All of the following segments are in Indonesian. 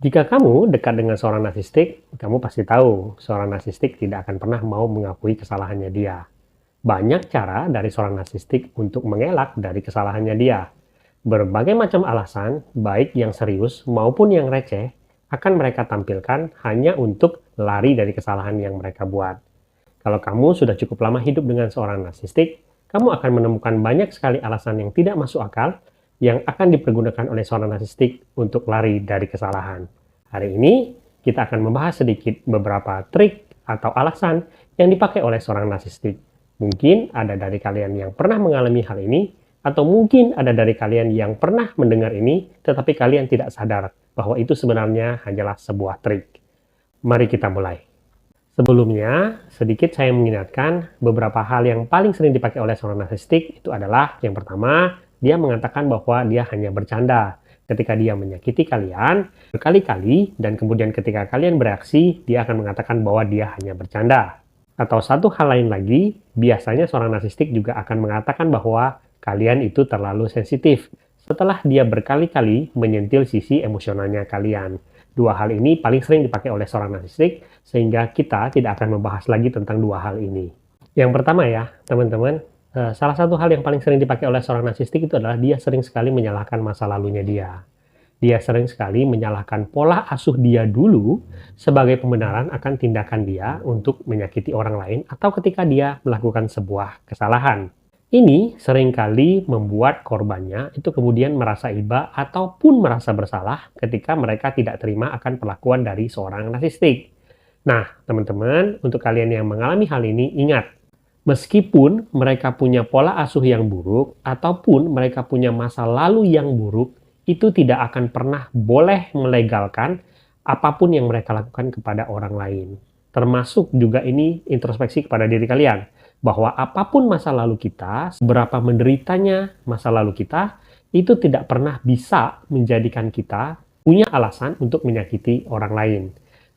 Jika kamu dekat dengan seorang narsistik, kamu pasti tahu seorang narsistik tidak akan pernah mau mengakui kesalahannya dia. Banyak cara dari seorang narsistik untuk mengelak dari kesalahannya dia. Berbagai macam alasan, baik yang serius maupun yang receh, akan mereka tampilkan hanya untuk lari dari kesalahan yang mereka buat. Kalau kamu sudah cukup lama hidup dengan seorang narsistik, kamu akan menemukan banyak sekali alasan yang tidak masuk akal yang akan dipergunakan oleh seorang narsistik untuk lari dari kesalahan. Hari ini, kita akan membahas sedikit beberapa trik atau alasan yang dipakai oleh seorang narsistik. Mungkin ada dari kalian yang pernah mengalami hal ini, atau mungkin ada dari kalian yang pernah mendengar ini, tetapi kalian tidak sadar bahwa itu sebenarnya hanyalah sebuah trik. Mari kita mulai. Sebelumnya, sedikit saya mengingatkan beberapa hal yang paling sering dipakai oleh seorang narsistik itu adalah yang pertama, dia mengatakan bahwa dia hanya bercanda. Ketika dia menyakiti kalian berkali-kali dan kemudian ketika kalian bereaksi, dia akan mengatakan bahwa dia hanya bercanda. Atau satu hal lain lagi, biasanya seorang narsistik juga akan mengatakan bahwa kalian itu terlalu sensitif setelah dia berkali-kali menyentil sisi emosionalnya kalian. Dua hal ini paling sering dipakai oleh seorang narsistik, sehingga kita tidak akan membahas lagi tentang dua hal ini. Yang pertama ya, teman-teman, salah satu hal yang paling sering dipakai oleh seorang narsistik itu adalah dia sering sekali menyalahkan masa lalunya dia. Dia sering sekali menyalahkan pola asuh dia dulu sebagai pembenaran akan tindakan dia untuk menyakiti orang lain atau ketika dia melakukan sebuah kesalahan. Ini seringkali membuat korbannya itu kemudian merasa iba ataupun merasa bersalah ketika mereka tidak terima akan perlakuan dari seorang narsistik. Nah, teman-teman, untuk kalian yang mengalami hal ini, ingat, meskipun mereka punya pola asuh yang buruk ataupun mereka punya masa lalu yang buruk, itu tidak akan pernah boleh melegalkan apapun yang mereka lakukan kepada orang lain. Termasuk juga ini introspeksi kepada diri kalian. Bahwa apapun masa lalu kita, seberapa menderitanya masa lalu kita, itu tidak pernah bisa menjadikan kita punya alasan untuk menyakiti orang lain.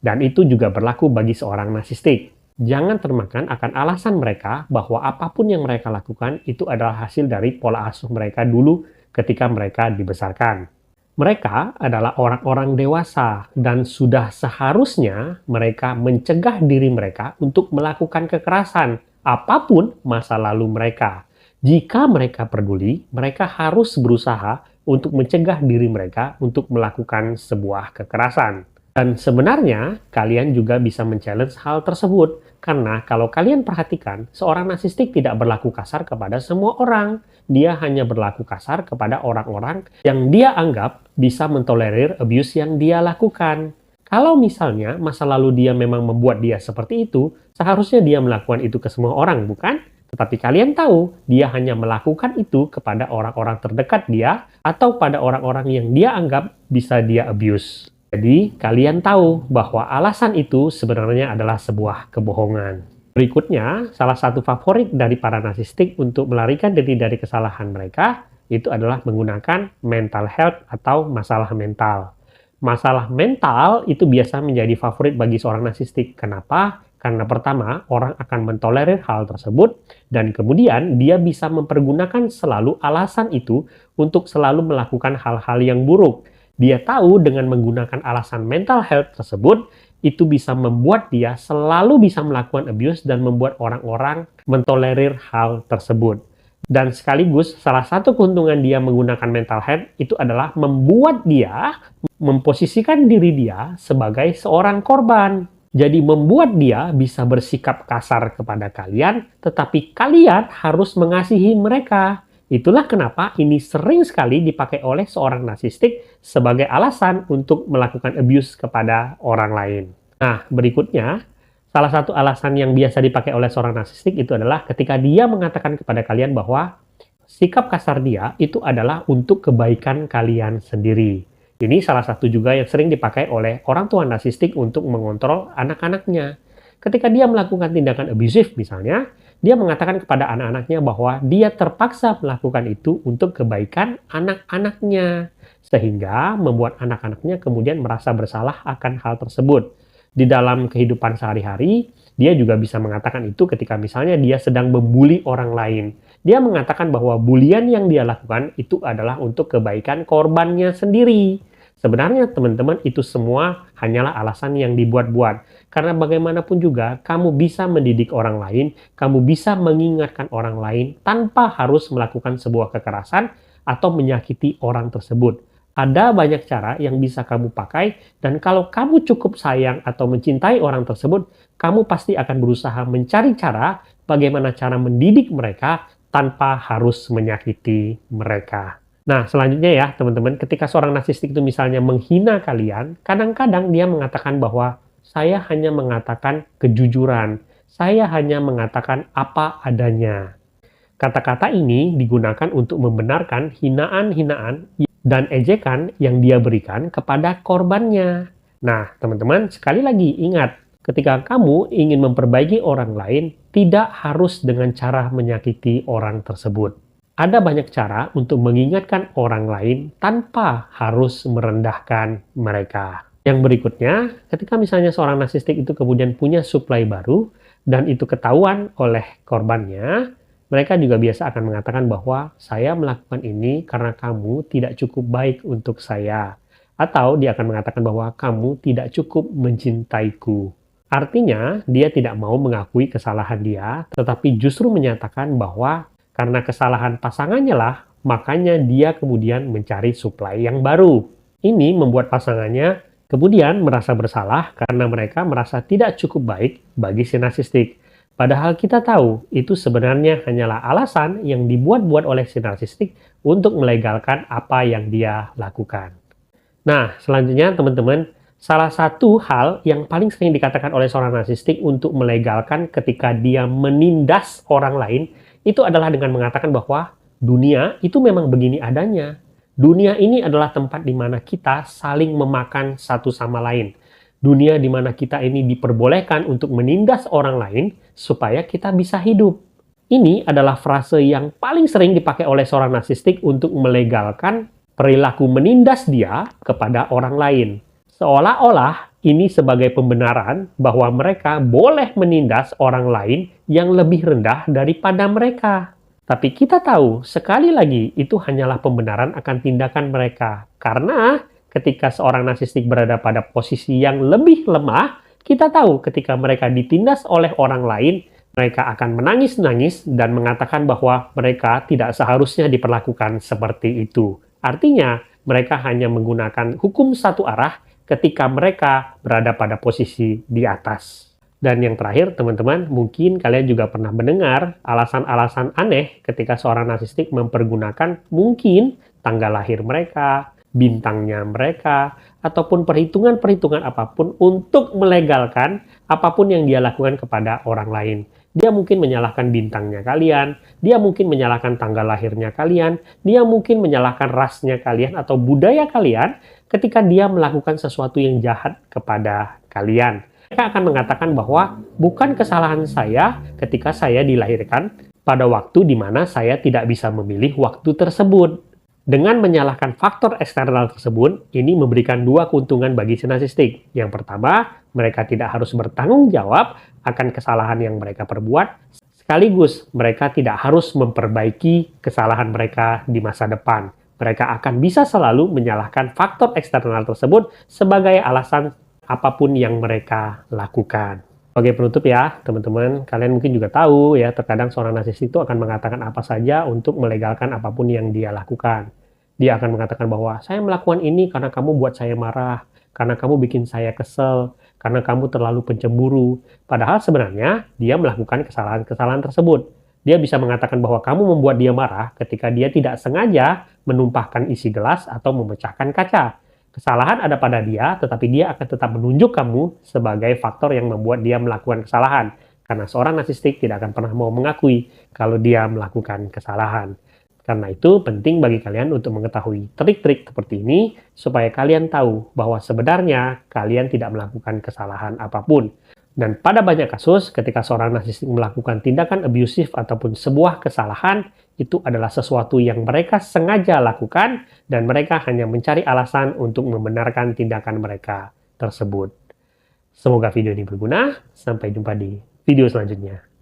Dan itu juga berlaku bagi seorang narsistik. Jangan termakan akan alasan mereka bahwa apapun yang mereka lakukan itu adalah hasil dari pola asuh mereka dulu ketika mereka dibesarkan. Mereka adalah orang-orang dewasa dan sudah seharusnya mereka mencegah diri mereka untuk melakukan kekerasan apapun masa lalu mereka. Jika mereka peduli, mereka harus berusaha untuk mencegah diri mereka untuk melakukan sebuah kekerasan. Dan sebenarnya, kalian juga bisa men-challenge hal tersebut. Karena kalau kalian perhatikan, seorang narsistik tidak berlaku kasar kepada semua orang. Dia hanya berlaku kasar kepada orang-orang yang dia anggap bisa mentolerir abuse yang dia lakukan. Kalau misalnya masa lalu dia memang membuat dia seperti itu, seharusnya dia melakukan itu ke semua orang, bukan? Tetapi kalian tahu, dia hanya melakukan itu kepada orang-orang terdekat dia atau pada orang-orang yang dia anggap bisa dia abuse. Jadi, kalian tahu bahwa alasan itu sebenarnya adalah sebuah kebohongan. Berikutnya, salah satu favorit dari para narsistik untuk melarikan diri dari kesalahan mereka itu adalah menggunakan mental health atau masalah mental. Masalah mental itu biasa menjadi favorit bagi seorang narsistik. Kenapa? Karena pertama, orang akan mentolerir hal tersebut dan kemudian dia bisa mempergunakan selalu alasan itu untuk selalu melakukan hal-hal yang buruk. Dia tahu dengan menggunakan alasan mental health tersebut, itu bisa membuat dia selalu bisa melakukan abuse dan membuat orang-orang mentolerir hal tersebut. Dan sekaligus salah satu keuntungan dia menggunakan mental health itu adalah membuat dia memposisikan diri dia sebagai seorang korban. Jadi membuat dia bisa bersikap kasar kepada kalian, tetapi kalian harus mengasihi mereka. Itulah kenapa ini sering sekali dipakai oleh seorang narsistik sebagai alasan untuk melakukan abuse kepada orang lain. Nah, berikutnya, salah satu alasan yang biasa dipakai oleh seorang narsistik itu adalah ketika dia mengatakan kepada kalian bahwa sikap kasar dia itu adalah untuk kebaikan kalian sendiri. Ini salah satu juga yang sering dipakai oleh orang tua narsistik untuk mengontrol anak-anaknya. Ketika dia melakukan tindakan abusif misalnya, dia mengatakan kepada anak-anaknya bahwa dia terpaksa melakukan itu untuk kebaikan anak-anaknya. Sehingga membuat anak-anaknya kemudian merasa bersalah akan hal tersebut. Di dalam kehidupan sehari-hari, dia juga bisa mengatakan itu ketika misalnya dia sedang membuli orang lain. Dia mengatakan bahwa bulian yang dia lakukan itu adalah untuk kebaikan korbannya sendiri. Sebenarnya teman-teman itu semua hanyalah alasan yang dibuat-buat. Karena bagaimanapun juga kamu bisa mendidik orang lain, kamu bisa mengingatkan orang lain tanpa harus melakukan sebuah kekerasan atau menyakiti orang tersebut. Ada banyak cara yang bisa kamu pakai, dan kalau kamu cukup sayang atau mencintai orang tersebut, kamu pasti akan berusaha mencari cara bagaimana cara mendidik mereka tanpa harus menyakiti mereka. Nah, selanjutnya ya, teman-teman, ketika seorang narsistik itu misalnya menghina kalian, kadang-kadang dia mengatakan bahwa saya hanya mengatakan kejujuran, saya hanya mengatakan apa adanya. Kata-kata ini digunakan untuk membenarkan hinaan-hinaan dan ejekan yang dia berikan kepada korbannya. Nah, teman-teman, sekali lagi ingat, ketika kamu ingin memperbaiki orang lain, tidak harus dengan cara menyakiti orang tersebut. Ada banyak cara untuk mengingatkan orang lain tanpa harus merendahkan mereka. Yang berikutnya, ketika misalnya seorang narsistik itu kemudian punya suplai baru, dan itu ketahuan oleh korbannya, mereka juga biasa akan mengatakan bahwa saya melakukan ini karena kamu tidak cukup baik untuk saya. Atau dia akan mengatakan bahwa kamu tidak cukup mencintaiku. Artinya, dia tidak mau mengakui kesalahan dia, tetapi justru menyatakan bahwa karena kesalahan pasangannya lah, makanya dia kemudian mencari suplai yang baru. Ini membuat pasangannya kemudian merasa bersalah karena mereka merasa tidak cukup baik bagi si narsistik. Padahal kita tahu itu sebenarnya hanyalah alasan yang dibuat-buat oleh si narsistik untuk melegalkan apa yang dia lakukan. Nah, selanjutnya teman-teman, salah satu hal yang paling sering dikatakan oleh seorang narsistik untuk melegalkan ketika dia menindas orang lain, itu adalah dengan mengatakan bahwa dunia itu memang begini adanya. Dunia ini adalah tempat di mana kita saling memakan satu sama lain. Dunia di mana kita ini diperbolehkan untuk menindas orang lain supaya kita bisa hidup. Ini adalah frase yang paling sering dipakai oleh seorang narsistik untuk melegalkan perilaku menindas dia kepada orang lain. Seolah-olah ini sebagai pembenaran bahwa mereka boleh menindas orang lain yang lebih rendah daripada mereka. Tapi kita tahu, sekali lagi, itu hanyalah pembenaran akan tindakan mereka. Karena ketika seorang narsistik berada pada posisi yang lebih lemah, kita tahu ketika mereka ditindas oleh orang lain, mereka akan menangis-nangis dan mengatakan bahwa mereka tidak seharusnya diperlakukan seperti itu. Artinya, mereka hanya menggunakan hukum satu arah ketika mereka berada pada posisi di atas. Dan yang terakhir, teman-teman, mungkin kalian juga pernah mendengar alasan-alasan aneh ketika seorang narsistik mempergunakan mungkin tanggal lahir mereka, bintangnya mereka, ataupun perhitungan-perhitungan apapun untuk melegalkan apapun yang dia lakukan kepada orang lain. Dia mungkin menyalahkan bintangnya kalian, dia mungkin menyalahkan tanggal lahirnya kalian, dia mungkin menyalahkan rasnya kalian atau budaya kalian ketika dia melakukan sesuatu yang jahat kepada kalian. Mereka akan mengatakan bahwa bukan kesalahan saya ketika saya dilahirkan pada waktu di mana saya tidak bisa memilih waktu tersebut. Dengan menyalahkan faktor eksternal tersebut, ini memberikan dua keuntungan bagi si narsistik. Yang pertama, mereka tidak harus bertanggung jawab akan kesalahan yang mereka perbuat, sekaligus mereka tidak harus memperbaiki kesalahan mereka di masa depan. Mereka akan bisa selalu menyalahkan faktor eksternal tersebut sebagai alasan apapun yang mereka lakukan. Sebagai penutup ya, teman-teman, kalian mungkin juga tahu ya, terkadang seorang narsistik itu akan mengatakan apa saja untuk melegalkan apapun yang dia lakukan. Dia akan mengatakan bahwa saya melakukan ini karena kamu buat saya marah, karena kamu bikin saya kesel, karena kamu terlalu pencemburu. Padahal sebenarnya dia melakukan kesalahan-kesalahan tersebut. Dia bisa mengatakan bahwa kamu membuat dia marah ketika dia tidak sengaja menumpahkan isi gelas atau memecahkan kaca. Kesalahan ada pada dia, tetapi dia akan tetap menunjuk kamu sebagai faktor yang membuat dia melakukan kesalahan. Karena seorang narsistik tidak akan pernah mau mengakui kalau dia melakukan kesalahan. Karena itu penting bagi kalian untuk mengetahui trik-trik seperti ini supaya kalian tahu bahwa sebenarnya kalian tidak melakukan kesalahan apapun. Dan pada banyak kasus, ketika seorang narsistik melakukan tindakan abusif ataupun sebuah kesalahan, itu adalah sesuatu yang mereka sengaja lakukan dan mereka hanya mencari alasan untuk membenarkan tindakan mereka tersebut. Semoga video ini berguna. Sampai jumpa di video selanjutnya.